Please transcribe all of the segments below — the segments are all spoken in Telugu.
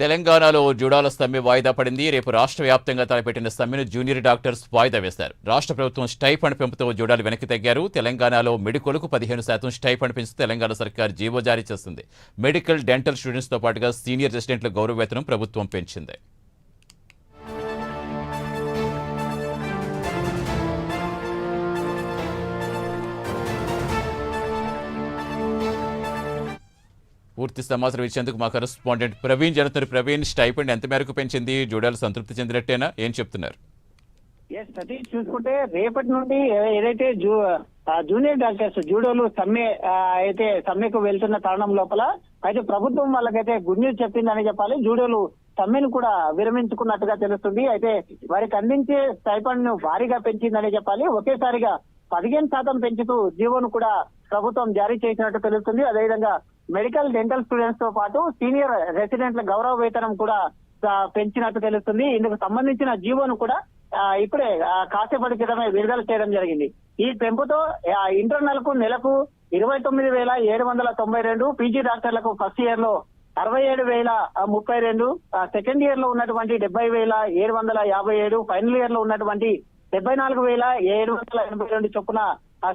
తెలంగాణలో జూడాల సమ్మె వాయిదా పడింది. రేపు రాష్ట్ర వ్యాప్తంగా తలపెట్టిన సమ్మెను జూనియర్ డాక్టర్స్ వాయిదా వేశారు. రాష్ట్ర ప్రభుత్వం స్టైఫండ్ పెంపుతో జూడాలు వెనక్కి తగ్గారు. తెలంగాణలో మెడికల్కు 15% స్టైఫండ్ పెంచుతూ తెలంగాణ సర్కార్ జీవో జారీ చేసింది. మెడికల్, డెంటల్ స్టూడెంట్స్తో పాటుగా సీనియర్ రెసిడెంట్ల గౌరవ వేతనం ప్రభుత్వం పెంచింది. పూర్తి సమాచారం ఇచ్చేందుకు మా కరెస్పాండెంట్ ప్రవీణ్ జరుగుతున్న. ప్రవీణ్, స్టైఫండ్ ఎంత మేరకు పెంచింది? జూడాలు సంతృప్తి చెందినట్టేనా? ఏం చెప్తున్నారు? సతీష్, చూసుకుంటే రేపటి నుండి ఏదైతే జూనియర్ డాక్టర్స్ జూడోలు సమ్మెకు వెళ్తున్న తరుణం లోపల అయితే ప్రభుత్వం వాళ్ళకైతే గుడ్ న్యూస్ చెప్పిందని చెప్పాలి. జూడోలు సమ్మెను కూడా విరమించుకున్నట్టుగా తెలుస్తుంది. అయితే వారికి అందించే స్టైఫండ్ ను భారీగా పెంచిందని చెప్పాలి. ఒకేసారిగా 15% పెంచుతూ జీవోను కూడా ప్రభుత్వం జారీ చేసినట్టు తెలుస్తుంది. అదేవిధంగా మెడికల్, డెంటల్ స్టూడెంట్స్ తో పాటు సీనియర్ రెసిడెంట్ల గౌరవ వేతనం కూడా పెంచినట్టు తెలుస్తుంది. ఇందుకు సంబంధించిన జీవోను కూడా ఇప్పుడే కాసేపటి క్రితమే విడుదల చేయడం జరిగింది. ఈ పెంపుతో ఇంటర్నల్ కు నెలకు 29,792, పీజీ డాక్టర్లకు ఫస్ట్ ఇయర్ లో 67,032, సెకండ్ ఇయర్ లో ఉన్నటువంటి 70,757, ఫైనల్ ఇయర్ లో ఉన్నటువంటి 74,782 చొప్పున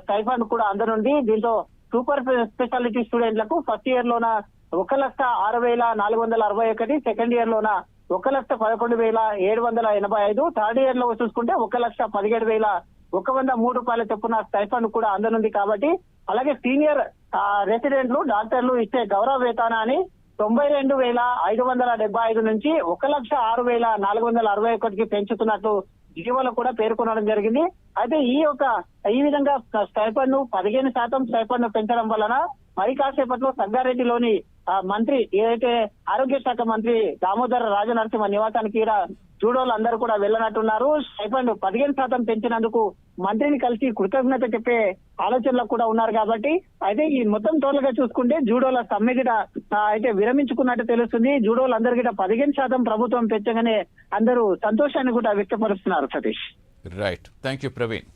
స్టైఫండ్ కూడా అందనుంది. దీంతో సూపర్ స్పెషాలిటీ స్టూడెంట్లకు ఫస్ట్ ఇయర్ లోన 1,06,461, సెకండ్ ఇయర్ లోన 1,11,785, థర్డ్ ఇయర్ లో చూసుకుంటే 1,17,103 చొప్పున స్టైఫండ్ కూడా అందనుంది. కాబట్టి అలాగే సీనియర్ రెసిడెంట్లు, డాక్టర్లు ఇచ్చే గౌరవ వేతనాన్ని 92,575 నుంచి 1,06,461 పెంచుతున్నట్టు జీవోలో కూడా పేర్కొనడం జరిగింది. అయితే ఈ విధంగా స్టైఫండ్ ను 15% స్టైఫండ్ ను పెంచడం వలన మరి కాసేపట్లో సంగారెడ్డిలోని మంత్రి ఏదైతే ఆరోగ్య శాఖ మంత్రి దామోదర రాజనరసింహ నివాసానికి జూడోలు అందరూ కూడా వెళ్ళనట్టున్నారు. స్టైఫండ్ 15% పెంచినందుకు మంత్రిని కలిసి కృతజ్ఞత చెప్పే ఆలోచనలో కూడా ఉన్నారు. కాబట్టి అయితే ఈ మొత్తం టోటల్ గా చూసుకుంటే జూడోల సమ్మె గిట అయితే విరమించుకున్నట్టు తెలుస్తుంది. జూడోలు అందరి గిట 15% ప్రభుత్వం పెంచగానే అందరూ సంతోషాన్ని కూడా వ్యక్తపరుస్తున్నారు. Satish, right, thank you Praveen.